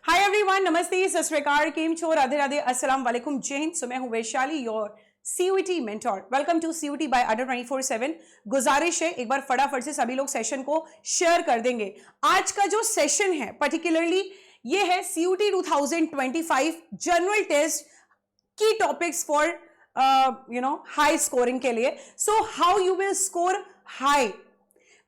Hi everyone, नमस्ते, सत श्री अकाल, केम छो, राधे राधे, अस्सलाम वालेकुम, जय हिंद। सो मैं हूं Vaishali, your CUET mentor. Welcome to CUET by Adda 24/7। गुजारिश है एक बार फटाफट से सभी लोग सेशन को शेयर कर देंगे। आज का जो सेशन है पर्टिकुलरली ये है सीयूटी 2025 जनरल टेस्ट की टॉपिक्स फॉर हाई स्कोरिंग के लिए। So how you will score high,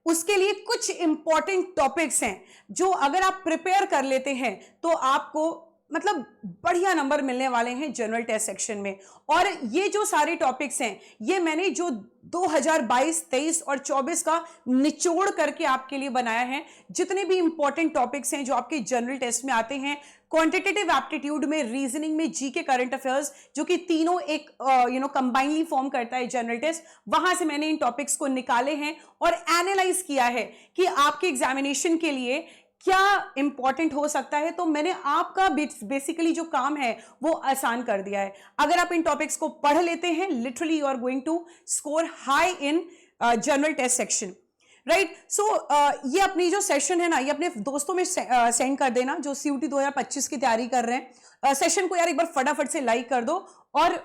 उसके लिए कुछ इंपॉर्टेंट टॉपिक्स हैं जो अगर आप प्रिपेयर कर लेते हैं तो आपको मतलब बढ़िया नंबर मिलने वाले हैं जनरल टेस्ट सेक्शन में। और ये जो सारे टॉपिक्स हैं ये मैंने जो 2022, 23 और 24 का निचोड़ करके आपके लिए बनाया है। जितने भी इंपॉर्टेंट टॉपिक्स हैं जो आपके जनरल टेस्ट में आते हैं, क्वांटिटेटिव एप्टीट्यूड में, रीजनिंग में, जीके, करंट अफेयर्स, जो कि तीनों एक कंबाइनली फॉर्म करता है जनरल टेस्ट, वहां से मैंने इन टॉपिक्स को निकाले हैं और एनालाइज किया है कि आपके एग्जामिनेशन के लिए क्या इंपॉर्टेंट हो सकता है। तो मैंने आपका बेसिकली जो काम है वो आसान कर दिया है। अगर आप इन टॉपिक्स को पढ़ लेते हैं, literally you are going to score high in general test section, right. So ये अपनी जो सेशन है ना, ये अपने दोस्तों में सेंड कर देना जो सीयूटी 2025 की तैयारी कर रहे हैं। सेशन को यार एक बार फटाफट से लाइक कर दो और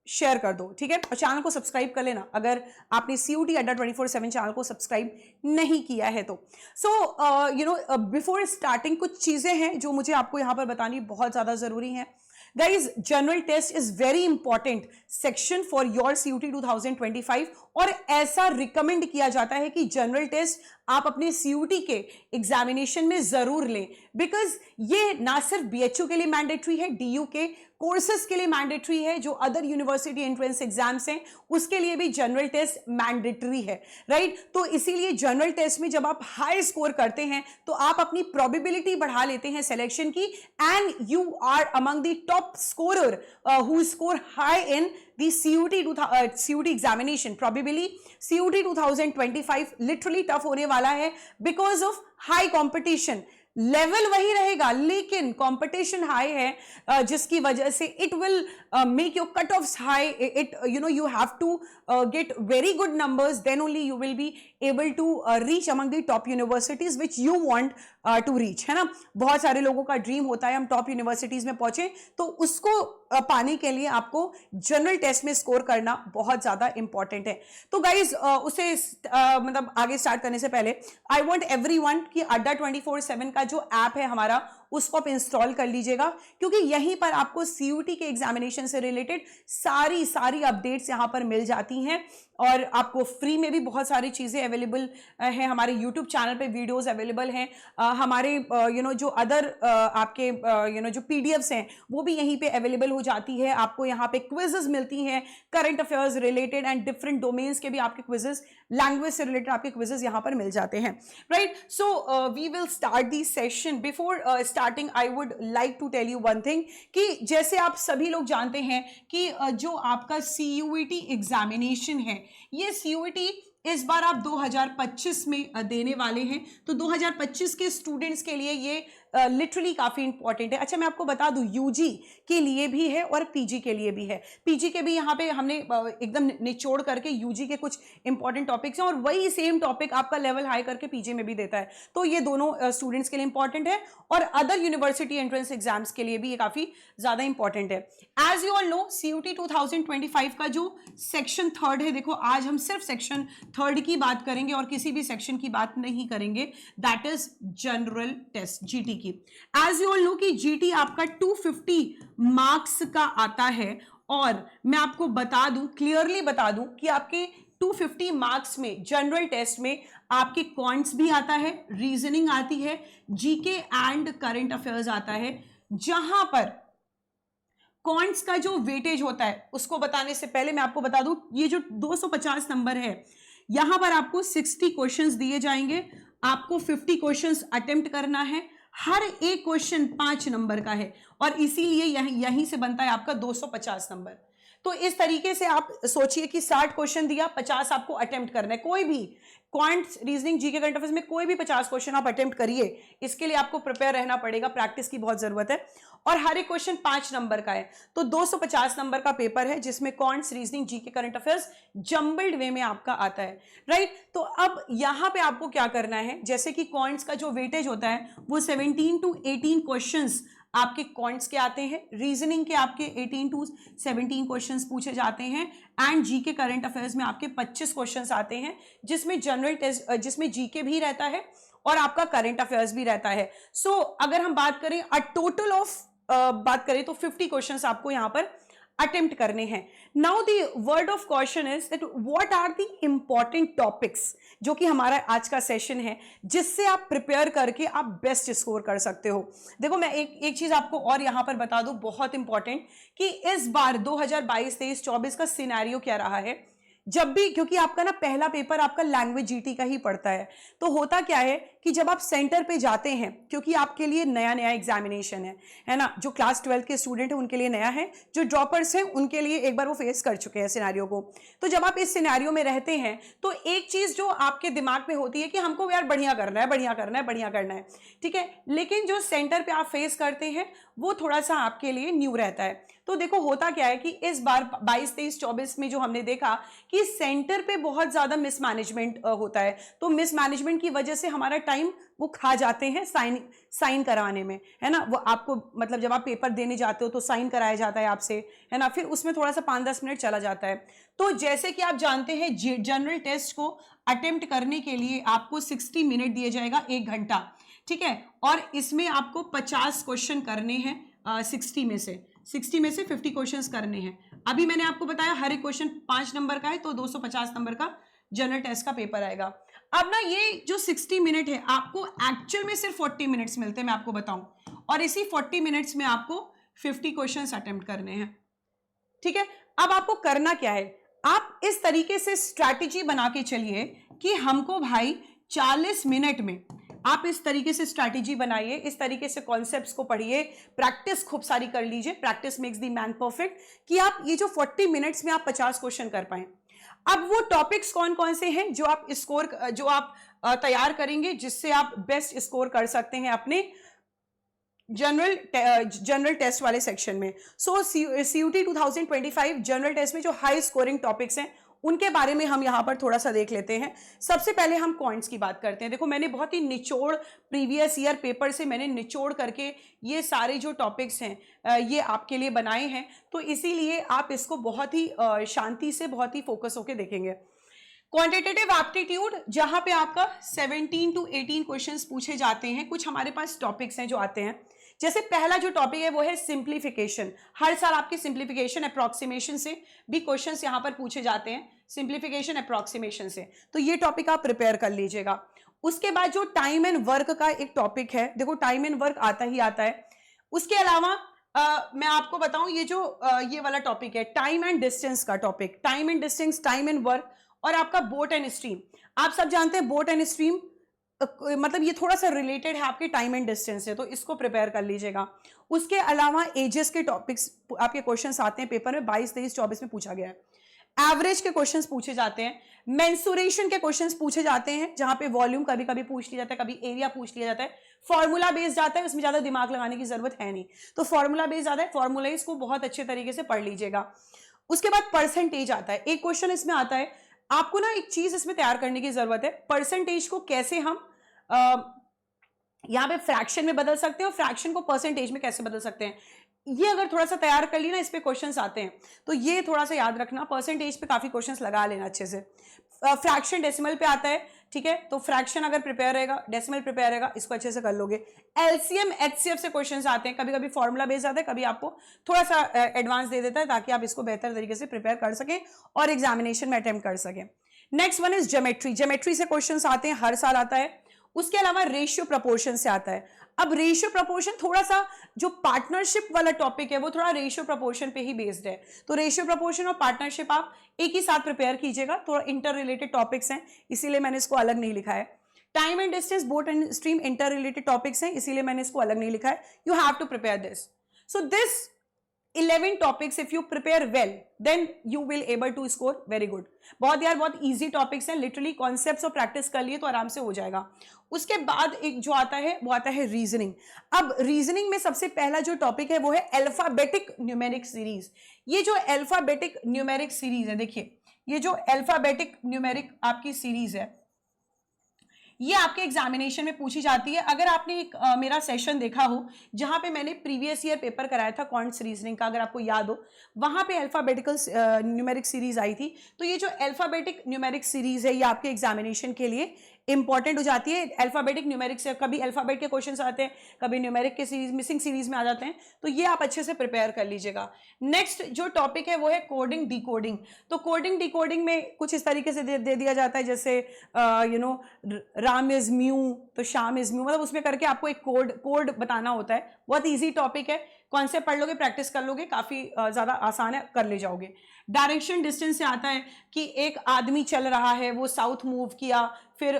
शेयर कर दो, ठीक है। और चैनल को सब्सक्राइब कर लेना अगर आपने सीयूटी अड्डा 24/7 चैनल को सब्सक्राइब नहीं किया है तो। सो बिफोर स्टार्टिंग कुछ चीजें हैं जो मुझे आपको यहां पर बतानी बहुत ज्यादा जरूरी है। Guys, general test is very important section for your CUT 2025 और ऐसा रिकमेंड किया जाता है कि जनरल टेस्ट आप अपने सीयूटी के एग्जामिनेशन में जरूर लें, बिकॉज ये ना सिर्फ बीएचयू के लिए मैंडेटरी है, डीयू के कोर्सेज के लिए मैंडेटरी है, जो अदर यूनिवर्सिटी एंट्रेंस एग्जाम्स हैं उसके लिए भी जनरल टेस्ट मैंडेटरी है, राइट। तो इसीलिए जनरल टेस्ट में जब आप हाई स्कोर करते हैं तो आप अपनी प्रोबेबिलिटी बढ़ा लेते हैं सिलेक्शन की, and you are among the top scorer who score high in the CUT examination. Probably CUT 2025 literally tough होने वाला है because of high competition. Level वही रहेगा लेकिन कंपटीशन हाई है, जिसकी वजह से it will make your cut offs high. It you have to get very good numbers, then only you will be able to reach among the top universities which you want to reach, है ना। बहुत सारे लोगों का dream होता है हम top universities में पहुंचे, तो उसको पाने के लिए आपको जनरल टेस्ट में स्कोर करना बहुत ज्यादा इंपॉर्टेंट है। तो गाइज उसे मतलब आगे स्टार्ट करने से पहले आई वांट एवरीवन कि अड्डा 24/7 का जो ऐप है हमारा उसको आप इंस्टॉल कर लीजिएगा, क्योंकि यहीं पर आपको सीयूटी के एग्जामिनेशन से रिलेटेड सारी अपडेट्स यहां पर मिल जाती हैं और आपको फ्री में भी बहुत सारी चीजें अवेलेबल है। हमारे यूट्यूब चैनल पे वीडियोस अवेलेबल हैं, हमारे जो अदर आपके जो पीडीएफ्स हैं वो भी यहीं पे अवेलेबल हो जाती है। आपको यहाँ पे क्विजेस मिलती हैं current affairs related and different domains के भी आपके क्विजेस, लैंग्वेज से रिलेटेड आपके क्विजेस यहाँ पर मिल जाते हैं, right. So we will start the session. Before starting I would like to tell you one thing कि जैसे आप सभी लोग जानते हैं कि जो आपका सीयूईटी एग्जामिनेशन है, ये सीयूईटी इस बार आप 2025 में देने वाले हैं। तो 2025 के स्टूडेंट्स के लिए ये लिटरली काफी इंपॉर्टेंट है। अच्छा, मैं आपको बता दूं यूजी के लिए भी है और पीजी के लिए भी है। पीजी के भी यहाँ पे हमने एकदम निचोड़ करके यूजी के कुछ इंपॉर्टेंट टॉपिक्स हैं और वही सेम टॉपिक आपका लेवल हाई करके पीजी में भी देता है। तो ये दोनों स्टूडेंट्स के लिए इंपॉर्टेंट है और अदर यूनिवर्सिटी एंट्रेंस एग्जाम्स के लिए भी ये काफी ज्यादा इंपॉर्टेंट है। As you all know, CUT 2025 का जो सेक्शन 3 है, देखो आज हम सिर्फ सेक्शन 3 की बात करेंगे और किसी भी सेक्शन की बात नहीं करेंगे, that is general test, GT की। एज यू ऑल नो कि जीटी आपका 250 मार्क्स का आता है और मैं आपको बता दूं, क्लियरली बता दूं कि आपके 250 मार्क्स में जनरल टेस्ट में आपके क्वांट्स भी आता है, रीजनिंग आती है, जीके एंड करंट अफेयर्स आता है। जहां पर क्वांट्स का जो वेटेज होता है उसको बताने से पहले मैं आपको बता दूं, ये जो 250 नंबर है, यहां पर आपको 60 क्वेश्चंस दिए जाएंगे, आपको 50 क्वेश्चंस अटेम्प्ट करना है, हर एक क्वेश्चन 5 नंबर का है और इसीलिए यहीं से बनता है आपका 250 नंबर। तो इस तरीके से आप सोचिए कि 60 क्वेश्चन दिया, 50 आपको अटेम्प्ट करना है। कोई भी quants, reasoning, GK, current affairs में कोई भी 50 क्वेश्चन आप अटेम्प्ट करिए, इसके लिए आपको प्रिपेयर रहना पड़ेगा, प्रैक्टिस की बहुत जरूरत है। और हर एक क्वेश्चन 5 नंबर का है, तो 250 नंबर का पेपर है जिसमें quants, reasoning, GK, current affairs jumbled way में आपका आता है, राइट। तो अब यहां पे आपको क्या करना है, जैसे कि कॉन्ट्स का जो वेटेज होता है वो 17 to 18 क्वेश्चंस आपके कॉन्ट्स के आते हैं, रीजनिंग के आपके 18 to 17 क्वेश्चंस पूछे जाते हैं, एंड जीके करंट अफेयर्स में आपके 25 क्वेश्चंस आते हैं, जिसमें जनरल टेस्ट, जिसमें जीके भी रहता है और आपका करंट अफेयर्स भी रहता है। सो अगर हम बात करें टोटल ऑफ बात करें तो 50 क्वेश्चंस आपको यहां पर अटेम्प्ट करने हैं। Now the word of question is that what are the important topics, जो कि हमारा आज का सेशन है, जिससे आप प्रिपेयर करके आप बेस्ट स्कोर कर सकते हो। देखो मैं एक चीज आपको और यहां पर बता दूं, बहुत इंपॉर्टेंट, कि इस बार 2022, 23, 24 का सिनेरियो क्या रहा है। जब भी, क्योंकि आपका ना पहला पेपर आपका लैंग्वेज जीटी का ही पड़ता है, तो होता क्या है कि जब आप सेंटर पे जाते हैं, क्योंकि आपके लिए नया नया एग्जामिनेशन है ना, जो क्लास 12 के स्टूडेंट हैं उनके लिए नया है, जो ड्रॉपर्स हैं उनके लिए एक बार वो फेस कर चुके हैं सिनेरियो को। तो जब आप इस सिनेरियो में रहते हैं तो एक चीज जो आपके दिमाग में होती है कि हमको यार बढ़िया करना है, बढ़िया करना है, बढ़िया करना है, ठीक है, लेकिन जो सेंटर पे आप फेस करते हैं वो थोड़ा सा आपके लिए न्यू रहता है। तो देखो होता क्या है कि इस बार 22, 23, 24 में जो हमने देखा कि सेंटर पे बहुत ज्यादा मिसमैनेजमेंट होता है, तो मिसमैनेजमेंट की वजह से हमारा टाइम वो खा जाते हैं साइन कराने में, है ना। वो आपको मतलब जब आप पेपर देने जाते हो तो साइन कराया जाता है आपसे, है ना, फिर उसमें थोड़ा सा 5-10 मिनट चला जाता है। तो जैसे कि आप जानते हैं जनरल टेस्ट को अटेम्प्ट करने के लिए आपको 60 मिनट दिया जाएगा, 1 घंटा, ठीक है, और इसमें आपको 50 क्वेश्चन करने हैं, 60 में से 50 क्वेश्चंस करने हैं। अभी मैंने आपको बताया हर एक क्वेश्चन 5 नंबर का है, तो 250 नंबर का जनरल टेस्ट का पेपर आएगा। अब ना ये जो 60 मिनट है आपको एक्चुअल में सिर्फ 40 मिनट्स मिलते हैं, मैं आपको बताऊं, और इसी 40 मिनट्स में आपको 50 क्वेश्चंस अटेम्प्ट करने हैं, ठीक है। अब आपको करना क्या है, आप इस तरीके से स्ट्रैटेजी बना के चलिए कि हमको भाई 40 मिनट में, आप इस तरीके से स्ट्रैटेजी बनाइए, इस तरीके से कॉन्सेप्ट्स को पढ़िए, प्रैक्टिस खूब सारी कर लीजिए, practice makes the man perfect, कि आप ये जो 40 मिनट्स में आप 50 क्वेश्चन कर पाए। अब वो टॉपिक्स कौन कौन से हैं जो आप तैयार करेंगे, जिससे आप बेस्ट स्कोर कर सकते हैं अपने जनरल टेस्ट वाले सेक्शन में। सो सीयूटी 2025 जनरल टेस्ट में जो हाई स्कोरिंग टॉपिक्स हैं उनके बारे में हम यहां पर थोड़ा सा देख लेते हैं। सबसे पहले हम कॉइंट्स की बात करते हैं। देखो मैंने बहुत ही निचोड़, प्रीवियस ईयर पेपर से मैंने निचोड़ करके ये सारे जो टॉपिक्स हैं ये आपके लिए बनाए हैं, तो इसीलिए आप इसको बहुत ही शांति से, बहुत ही फोकस होकर देखेंगे। क्वांटिटेटिव एप्टीट्यूड, जहां पे आपका 17 to 18 क्वेश्चंस पूछे जाते हैं। कुछ हमारे पास टॉपिक्स हैं जो आते हैं, जैसे पहला जो टॉपिक है वो है सिंप्लीफिकेशन। हर साल आपके सिंप्लीफिकेशन अप्रोक्सीमेशन से भी क्वेश्चंस यहां पर पूछे जाते हैं, सिंप्लीफिकेशन अप्रोक्सीमेशन से, तो ये टॉपिक आप प्रिपेयर कर लीजिएगा। उसके बाद जो टाइम एंड वर्क का एक टॉपिक है, देखो टाइम एंड वर्क आता ही आता है। उसके अलावा मैं आपको बताऊं ये जो ये वाला टॉपिक है टाइम एंड डिस्टेंस का topic, time and distance, time and work, और आपका बोट एंड स्ट्रीम। आप सब जानते हैं बोट एंड स्ट्रीम मतलब ये थोड़ा सा रिलेटेड है आपके टाइम एंड डिस्टेंस से, तो इसको प्रिपेयर कर लीजिएगा। उसके अलावा एजेस के टॉपिक्स आपके क्वेश्चंस आते हैं पेपर में, 22, 23, 24 में पूछा गया है। एवरेज के क्वेश्चंस पूछे जाते हैं, मेंसुरेशन के क्वेश्चंस पूछे जाते हैं, जहां पे वॉल्यूम कभी कभी पूछ लिया जाता है, कभी एरिया पूछ लिया जाता है। फॉर्मूला बेस्ड आता है, उसमें ज्यादा दिमाग लगाने की जरूरत है नहीं, तो फॉर्मूला बेस्ड आता है, फॉर्मूलाइज को बहुत अच्छे तरीके से पढ़ लीजिएगा। उसके बाद परसेंटेज आता है, एक क्वेश्चन इसमें आता है, आपको ना एक चीज इसमें तैयार करने की जरूरत है, परसेंटेज को कैसे हम यहां पे फ्रैक्शन में बदल सकते हैं और फ्रैक्शन को परसेंटेज में कैसे बदल सकते हैं। ये अगर थोड़ा सा तैयार कर ली ना, इस पे क्वेश्चंस आते हैं, तो ये थोड़ा सा याद रखना, परसेंटेज पे काफी क्वेश्चंस लगा लेना अच्छे से। फ्रैक्शन डेसिमल पे आता है, ठीक है, तो फ्रैक्शन अगर प्रिपेयर रहेगा, डेसिमल प्रिपेयर रहेगा, इसको अच्छे से कर लोगे। एलसीएम एचसीएफ से क्वेश्चंस आते हैं, कभी कभी फॉर्मूला बेस्ड आता है, कभी आपको थोड़ा सा एडवांस दे देता है, ताकि आप इसको बेहतर तरीके से प्रिपेयर कर सकें और एग्जामिनेशन में अटेम्प्ट कर सकें। Next one is geometry, geometry से क्वेश्चंस आते हैं, हर साल आता है। उसके अलावा रेशियो प्रपोर्शन से आता है। अब रेशियो प्रपोर्शन थोड़ा सा जो पार्टनरशिप वाला टॉपिक है वो थोड़ा रेशियो प्रपोर्शन पे ही बेस्ड है, तो रेशियो प्रपोर्शन और पार्टनरशिप आप एक ही साथ प्रिपेयर कीजिएगा, थोड़ा इंटर रिलेटेड टॉपिक्स हैं, इसीलिए मैंने इसको अलग नहीं लिखा है। Time and distance, boat and stream inter related topics हैं, इसीलिए मैंने इसको अलग नहीं लिखा है। You have to prepare this. So this 11 topics if you prepare well then you will able to score very good. बहुत यार बहुत इजी टॉपिक्स हैं, लिटरली कॉन्सेप्ट्स और प्रैक्टिस कर लिए तो आराम से हो जाएगा। उसके बाद एक जो आता है वो आता है रीजनिंग। अब रीजनिंग में सबसे पहला जो टॉपिक है वो है अल्फाबेटिक न्यूमेरिक सीरीज। ये जो अल्फाबेटिक न्यूमेरिक सीरीज है, देखिए ये जो अल्फाबेटिक न्यूमेरिक आपकी सीरीज है ये आपके एग्जामिनेशन में पूछी जाती है। अगर आपने एक मेरा सेशन देखा हो जहां पे मैंने प्रीवियस ईयर पेपर कराया था क्वांट्स रीजनिंग का, अगर आपको याद हो, वहां पे अल्फाबेटिकल न्यूमेरिक सीरीज आई थी। तो ये जो अल्फाबेटिक न्यूमेरिक सीरीज है ये आपके एग्जामिनेशन के लिए इंपॉर्टेंट हो जाती है। अल्फाबेटिक न्यूमेरिक से कभी अल्फाबेट के क्वेश्चंस आते हैं, कभी न्यूमेरिक के सीरीज मिसिंग सीरीज में आ जाते हैं, तो ये आप अच्छे से प्रिपेयर कर लीजिएगा। नेक्स्ट जो टॉपिक है वो है कोडिंग डिकोडिंग। तो कोडिंग डिकोडिंग में कुछ इस तरीके से दे दिया जाता है, जैसे राम इज म्यू तो शाम इज म्यू, मतलब उसमें करके आपको एक कोड बताना होता है। बहुत ईजी टॉपिक है, कॉन्सेप्ट पढ़ लोगे, प्रैक्टिस कर लोगे, काफी ज्यादा आसान है, कर ले जाओगे। डायरेक्शन डिस्टेंस से आता है कि एक आदमी चल रहा है, वो साउथ मूव किया, फिर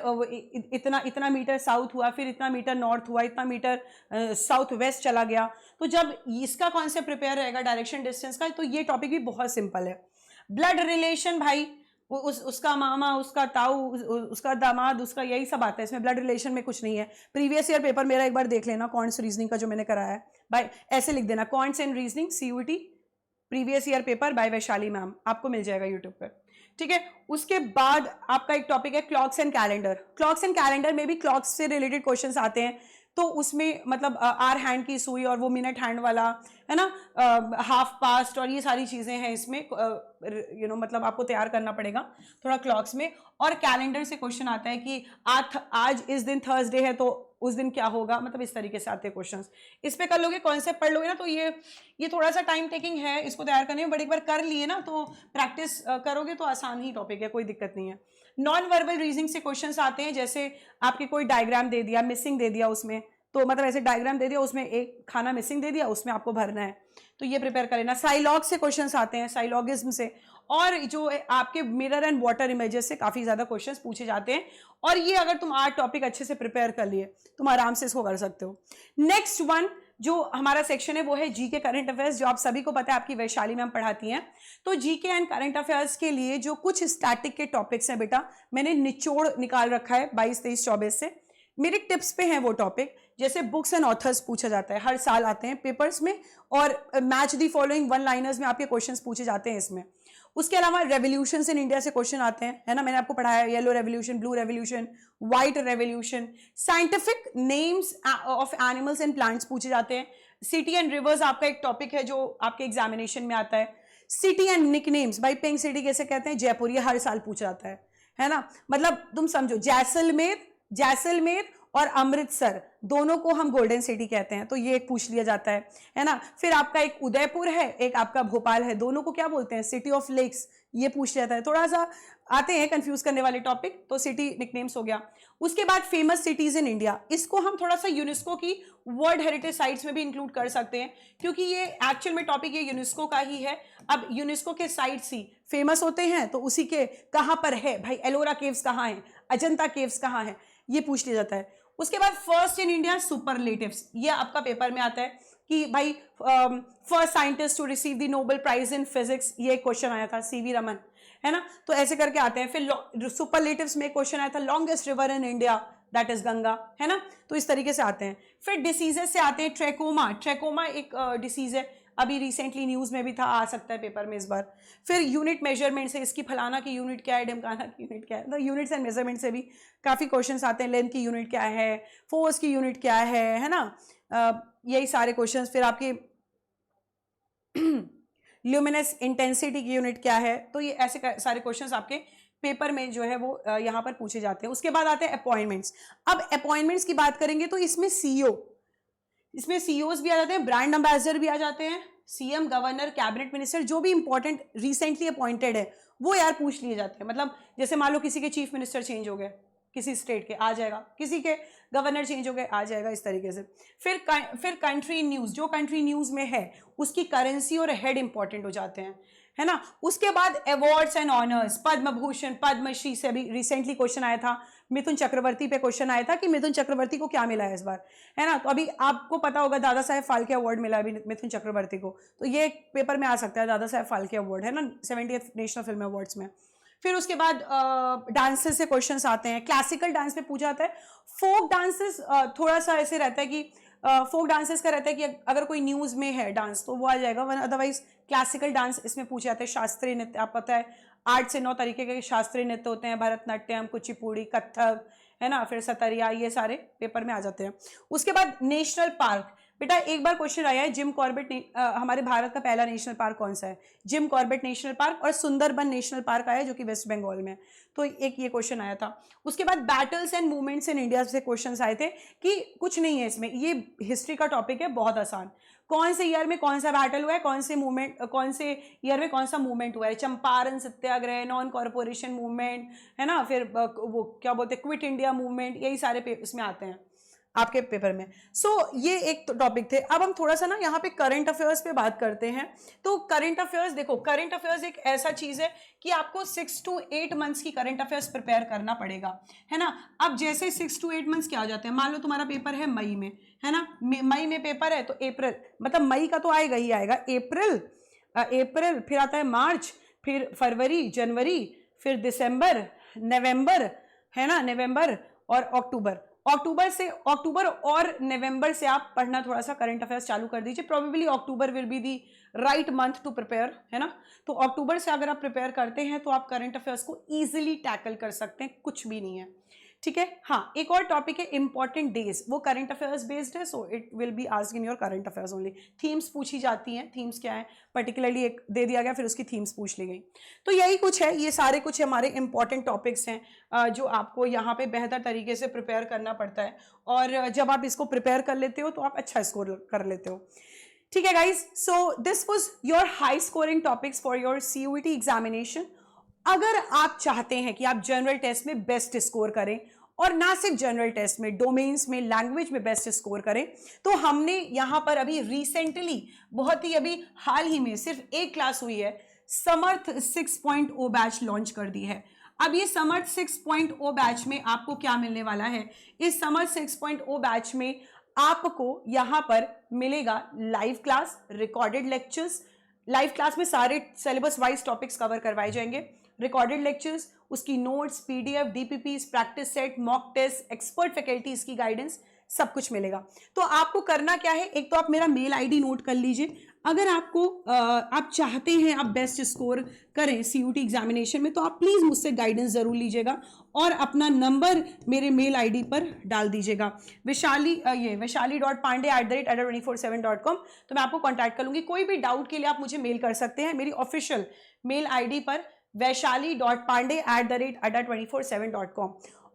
इतना मीटर साउथ हुआ, फिर इतना मीटर नॉर्थ हुआ, इतना मीटर साउथ वेस्ट चला गया। तो जब इसका कॉन्सेप्ट प्रिपेयर रहेगा डायरेक्शन डिस्टेंस का, तो ये टॉपिक भी बहुत सिंपल है। ब्लड रिलेशन भाई, उसका मामा, उसका ताऊ, उसका दामाद, उसका यही सब आता है इसमें। ब्लड रिलेशन में कुछ नहीं है। प्रीवियस ईयर पेपर मेरा एक बार देख लेना, क्वांट्स रीजनिंग का जो मैंने कराया है भाई, ऐसे लिख देना quants and reasoning CUT previous year paper by Vaishali ma'am, आपको मिल जाएगा यूट्यूब पर, ठीक है। उसके बाद आपका एक टॉपिक है clocks and calendar. Clocks and calendar में भी क्लॉक्स से रिलेटेड क्वेश्चंस आते हैं। तो उसमें मतलब आर हैंड की सुई और वो मिनट हैंड वाला है ना, हाफ पास्ट और ये सारी चीज़ें हैं इसमें, मतलब आपको तैयार करना पड़ेगा थोड़ा क्लॉक्स में। और कैलेंडर से क्वेश्चन आता है कि आज इस दिन थर्सडे है तो उस दिन क्या होगा, मतलब इस तरीके से आते हैं क्वेश्चंस। इस पे कर लोगे, कॉन्सेप्ट पढ़ लोगे ना, तो ये थोड़ा सा टाइम टेकिंग है इसको तैयार करने में, बट एक बार कर लिए ना तो प्रैक्टिस करोगे तो आसान ही टॉपिक है, कोई दिक्कत नहीं है। नॉन वर्बल रीजनिंग से क्वेश्चंस आते हैं, जैसे आपके कोई डायग्राम दे दिया, मिसिंग दे दिया उसमें, तो मतलब ऐसे डायग्राम दे दिया, उसमें एक खाना मिसिंग दे दिया, उसमें आपको भरना है, तो ये प्रिपेयर कर लेना। साइलॉग से क्वेश्चंस आते हैं, साइलॉगिज्म से, और जो आपके मिरर एंड वाटर इमेजेस से काफ़ी ज़्यादा क्वेश्चंस पूछे जाते हैं। और ये अगर तुम 8 टॉपिक अच्छे से प्रिपेयर कर लिए, तुम आराम से इसको कर सकते हो। नेक्स्ट वन जो हमारा सेक्शन है वो है जीके करंट अफेयर्स, जो आप सभी को पता है आपकी वैशाली मैम पढ़ाती हैं। तो जीके एंड करंट अफेयर्स के लिए जो कुछ स्टैटिक के टॉपिक्स हैं बेटा, मैंने निचोड़ निकाल रखा है 22, 23, 24 से। मेरे टिप्स पे हैं वो टॉपिक, जैसे बुक्स एंड ऑथर्स पूछा जाता है, हर साल आते हैं पेपर्स में, और match the following one liners में आपके क्वेश्चंस पूछे जाते हैं इसमें। उसके अलावा रेवोल्यूशंस इन इंडिया से क्वेश्चन आते हैं, है ना, मैंने आपको पढ़ाया, yellow revolution, blue revolution, white revolution. Scientific names of animals and plants पूछे जाते हैं। सिटी एंड रिवर्स आपका एक टॉपिक है जो आपके एग्जामिनेशन में आता है। सिटी एंड निक नेम्स, भाई पिंक सिटी कैसे कहते हैं, जयपुर, ये हर साल पूछा जाता है ना। मतलब तुम समझो, जैसलमेर और अमृतसर दोनों को हम गोल्डन सिटी कहते हैं, तो ये एक पूछ लिया जाता है ना। फिर आपका एक उदयपुर है, एक आपका भोपाल है, दोनों को क्या बोलते हैं, सिटी ऑफ लेक्स, ये पूछ लिया जाता है। थोड़ा सा आते हैं कंफ्यूज करने वाले टॉपिक, तो सिटी निकनेम्स हो गया। उसके बाद फेमस सिटीज इन इंडिया, इसको हम थोड़ा सा यूनेस्को की वर्ल्ड हेरिटेज साइट्स में भी इंक्लूड कर सकते हैं, क्योंकि ये एक्चुअल में टॉपिक ये यूनेस्को का ही है। अब यूनेस्को के साइट्स ही फेमस होते हैं, तो उसी के कहाँ पर है भाई, एलोरा केव्स कहाँ है, अजंता केव्स कहाँ है, ये पूछ लिया जाता है। उसके बाद फर्स्ट इन इंडिया सुपरलेटिव्स, ये आपका पेपर में आता है कि भाई first scientist to receive the Nobel prize in physics, ये क्वेश्चन आया था, सीवी रमन, है ना। तो ऐसे करके आते हैं। फिर सुपरलेटिव्स में क्वेश्चन आया था, longest river in India, that is Ganga, है ना। तो इस तरीके से आते हैं। फिर डिसीजेस से आते हैं, ट्रैकोमा एक डिसीज है, अभी रिसेंटली न्यूज में भी था, आ सकता है पेपर में इस बार। फिर यूनिट मेजरमेंट से, इसकी फलाना की यूनिट क्या है, ढमकाना की यूनिट क्या है, तो यूनिट्स एंड मेजरमेंट से भी काफ़ी क्वेश्चंस आते हैं। लेंथ की यूनिट क्या है, फोर्स की यूनिट क्या है ना, यही सारे क्वेश्चंस। फिर आपकी ल्यूमिनस इंटेंसिटी की यूनिट क्या है, तो ये ऐसे सारे क्वेश्चंस आपके पेपर में जो है वो यहाँ पर पूछे जाते हैं। उसके बाद आते हैं अपॉइंटमेंट्स। अब अपॉइंटमेंट्स की बात करेंगे तो इसमें सीईओज भी आ जाते हैं, ब्रांड एम्बेसडर भी आ जाते हैं, सीएम, गवर्नर, कैबिनेट मिनिस्टर, जो भी इंपॉर्टेंट रिसेंटली अपॉइंटेड है वो यार पूछ लिए जाते हैं। मतलब जैसे मान लो किसी के चीफ मिनिस्टर चेंज हो गए, किसी स्टेट के, आ जाएगा, किसी के गवर्नर चेंज हो गए, आ जाएगा, इस तरीके से। फिर कंट्री न्यूज़, जो कंट्री न्यूज़ में है उसकी करेंसी और हेड इंपॉर्टेंट हो जाते हैं, है ना। उसके बाद awards and honours, Padma Bhushan, Padmashri से भी रिसेंटली क्वेश्चन आया था, मिथुन चक्रवर्ती पे क्वेश्चन आया था कि मिथुन चक्रवर्ती को क्या मिला है इस बार, है ना। तो अभी आपको पता होगा दादा साहेब फाल्के अवार्ड मिला अभी मिथुन चक्रवर्ती को, तो ये पेपर में आ सकता है, दादा साहेब फाल्के अवार्ड, है ना, 70th नेशनल फिल्म अवार्ड्स में। फिर उसके बाद डांसेस से क्वेश्चंस आते हैं, क्लासिकल डांस पे पूछा जाता है। फोक डांसेस थोड़ा सा ऐसे रहता है कि फोक डांसेस का रहता है कि अगर कोई न्यूज में है डांस तो वो आ जाएगा, वन अदरवाइज क्लासिकल डांस इसमें पूछे जाते हैं। शास्त्रीय नृत्य, आप पता है 8 से 9 तरीके के शास्त्रीय नृत्य होते हैं, भरतनाट्यम, कुचिपुड़ी, कथक, है ना, फिर सतरिया, ये सारे पेपर में आ जाते हैं। उसके बाद नेशनल पार्क, बेटा एक बार क्वेश्चन आया है, जिम कॉर्बेट हमारे भारत का पहला नेशनल पार्क कौन सा है, जिम कॉर्बेट नेशनल पार्क, और सुंदरबन नेशनल पार्क आया जो कि वेस्ट बंगाल में, तो एक ये क्वेश्चन आया था। उसके बाद battles and movements in India से क्वेश्चन आए थे कि कुछ नहीं है इसमें, ये हिस्ट्री का टॉपिक है, बहुत आसान। कौन से ईयर में कौन सा बैटल हुआ है, कौन से मूवमेंट, कौन से ईयर में कौन सा मूवमेंट हुआ है, चंपारण सत्याग्रह, नॉन कॉर्पोरेशन मूवमेंट, है ना, फिर वो क्या बोलते हैं क्विट इंडिया मूवमेंट, यही सारे इसमें आते हैं आपके पेपर में। सो ये एक तो टॉपिक थे। अब हम थोड़ा सा ना यहाँ पे करंट अफेयर्स पे बात करते हैं। तो करंट अफेयर्स देखो, करंट अफेयर्स एक ऐसा चीज है कि आपको 6 to 8 मंथ्स की करंट अफेयर्स प्रिपेयर करना पड़ेगा, है ना। अब जैसे 6 to 8 मंथ्स क्या हो जाते हैं, मान लो तुम्हारा पेपर है मई में, है ना, मई में पेपर है तो अप्रैल, मतलब मई का तो आएगा ही आएगा, अप्रैल फिर आता है मार्च, फिर फरवरी, जनवरी, फिर दिसंबर, नवंबर, है ना, नवंबर और अक्टूबर और नवंबर से आप पढ़ना थोड़ा सा करंट अफेयर्स चालू कर दीजिए। Probably October will be the right month to prepare, है ना। तो अक्टूबर से अगर आप प्रिपेयर करते हैं तो आप करंट अफेयर्स को इजीली टैकल कर सकते हैं, कुछ भी नहीं है, ठीक है। हाँ, एक और टॉपिक है इंपॉर्टेंट डेज, वो करंट अफेयर्स बेस्ड है, so it will be asked in your current affairs only. Themes पूछी जाती हैं, थीम्स क्या है पर्टिकुलरली एक दे दिया गया, फिर उसकी थीम्स पूछ ली गई। तो यही कुछ है, ये सारे कुछ हमारे इंपॉर्टेंट टॉपिक्स हैं जो आपको यहाँ पे बेहतर तरीके से प्रिपेयर करना पड़ता है, और जब आप इसको प्रिपेयर कर लेते हो तो आप अच्छा स्कोर कर लेते हो, ठीक है guys. So this was your high scoring topics for your CUET examination. अगर आप चाहते हैं कि आप जनरल टेस्ट में बेस्ट स्कोर करें, और ना सिर्फ जनरल टेस्ट में, डोमेन्स में, लैंग्वेज में बेस्ट स्कोर करें, तो हमने यहाँ पर अभी रिसेंटली, बहुत ही अभी हाल ही में सिर्फ एक क्लास हुई है, समर्थ 6.0 बैच लॉन्च कर दी है। अब ये समर्थ 6.0 बैच में आपको क्या मिलने वाला है, इस समर्थ 6.0 बैच में आपको यहाँ पर मिलेगा live class, recorded lectures. Live class में सारे सिलेबस वाइज टॉपिक्स कवर करवाए जाएंगे, रिकॉर्डेड लेक्चर्स, उसकी notes, PDF, DPPs, practice set, mock test, expert faculties की गाइडेंस, सब कुछ मिलेगा। तो आपको करना क्या है, एक तो आप मेरा मेल ID नोट कर लीजिए। अगर आपको आप चाहते हैं आप बेस्ट स्कोर करें CUET एग्जामिनेशन में, तो आप प्लीज़ मुझसे गाइडेंस ज़रूर लीजिएगा और अपना नंबर मेरे मेल ID पर डाल दीजिएगा, वैशाली.pandey@adda247.com। तो मैं आपको कॉन्टैक्ट कर लूँगी। कोई भी डाउट के लिए आप मुझे मेल कर सकते हैं मेरी ऑफिशियल मेल ID पर, वैशाली.pandey@adda247.com।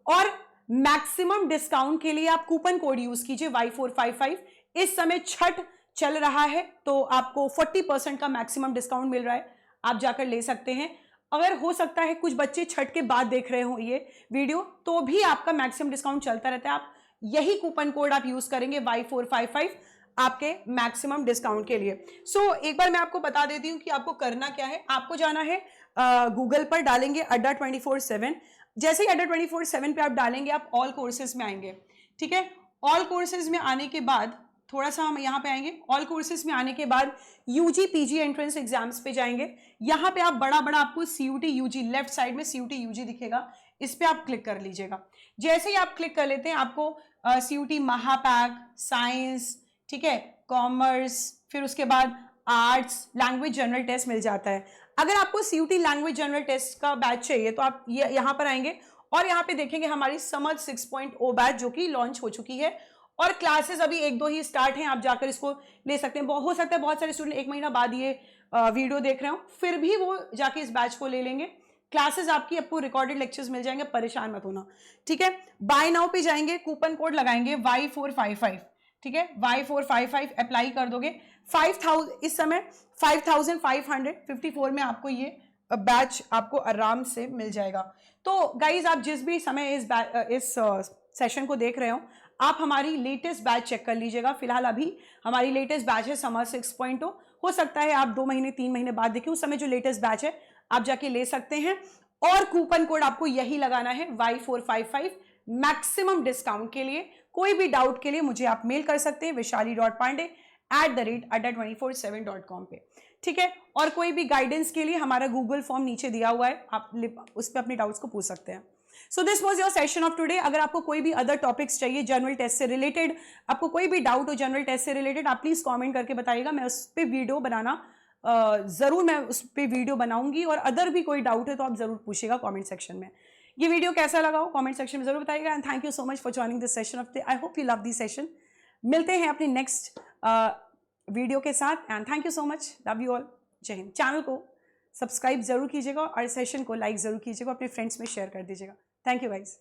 और मैक्सिमम डिस्काउंट के लिए आप कूपन कोड यूज कीजिए Y455। इस समय छठ चल रहा है तो आपको 40% का मैक्सिमम डिस्काउंट मिल रहा है, आप जाकर ले सकते हैं। अगर हो सकता है कुछ बच्चे छठ के बाद देख रहे हो ये वीडियो, तो भी आपका मैक्सिमम डिस्काउंट चलता रहता है। आप यही कूपन कोड आप यूज करेंगे Y455 आपके मैक्सिमम डिस्काउंट के लिए। सो एक बार मैं आपको बता देती हूँ कि आपको करना क्या है। आपको जाना है गूगल पर, डालेंगे अड्डा 24/7। जैसे ही अड्डा 24/7 पे आप डालेंगे, आप ऑल कोर्सेज में आएंगे, ठीक है। ऑल कोर्सेज में आने के बाद थोड़ा सा हम यहाँ पे आएंगे, ऑल कोर्सेज में आने के बाद UG PG एंट्रेंस एग्जाम्स पे जाएंगे। यहाँ पे आप बड़ा आपको CUET UG, लेफ्ट साइड में CUET UG दिखेगा, इस पे आप क्लिक कर लीजिएगा। जैसे ही आप क्लिक कर लेते हैं, आपको CUET महापैक, साइंस, ठीक है, कॉमर्स, फिर उसके बाद आर्ट्स, लैंग्वेज जनरल टेस्ट मिल जाता है। अगर आपको CUET लैंग्वेज जनरल टेस्ट का बैच चाहिए तो आप यहाँ पर आएंगे और यहाँ पे देखेंगे हमारी समर्थ 6.0 बैच जो कि लॉन्च हो चुकी है, और क्लासेस अभी 1-2 ही स्टार्ट हैं, आप जाकर इसको ले सकते हैं। हो सकता है बहुत सारे स्टूडेंट 1 महीना बाद ये वीडियो देख रहे हो, फिर भी वो जाके इस बैच को ले लेंगे। क्लासेस आपकी, आपको रिकॉर्डेड लेक्चर्स मिल जाएंगे, परेशान मत होना, ठीक है। बाय नाउ पे जाएंगे, कूपन कोड लगाएंगे Y455, ठीक है, Y455 अप्लाई कर दोगे। 5000 इस समय 5554 में आपको ये बैच आपको आराम से मिल जाएगा। तो गाइज, आप जिस भी समय इस सेशन को देख रहे हो, आप हमारी लेटेस्ट बैच चेक कर लीजिएगा। फिलहाल अभी हमारी लेटेस्ट बैच है समर 6.0। हो सकता है आप 2 महीने 3 महीने बाद देखें, उस समय जो लेटेस्ट बैच है आप जाके ले सकते हैं। और कूपन कोड आपको यही लगाना है Y455 मैक्सिमम डिस्काउंट के लिए। कोई भी डाउट के लिए मुझे आप मेल कर सकते हैं vishali.pandey@adda247.com पे, ठीक है। और कोई भी गाइडेंस के लिए हमारा गूगल फॉर्म नीचे दिया हुआ है, आप उस पर अपने डाउट्स को पूछ सकते हैं। So this was your session of today. अगर आपको कोई भी अदर टॉपिक्स चाहिए जनरल टेस्ट से रिलेटेड, आपको कोई भी डाउट हो जनरल टेस्ट से रिलेटेड, आप प्लीज कमेंट करके बताइएगा। मैं उस पर वीडियो बनाना जरूर मैं उस पर वीडियो बनाऊंगी। और अदर भी कोई डाउट है तो आप जरूर पूछिएगा कमेंट सेक्शन में। ये वीडियो कैसा लगा हो कमेंट सेक्शन में जरूर बताइएगा। And thank you so much for joining this session of I hope you love this session. मिलते हैं अपनी नेक्स्ट वीडियो के साथ। And thank you so much, love you all, जय हिंद। चैनल को सब्सक्राइब जरूर कीजिएगा और सेशन को लाइक जरूर कीजिएगा, अपने फ्रेंड्स में शेयर कर दीजिएगा। Thank you guys.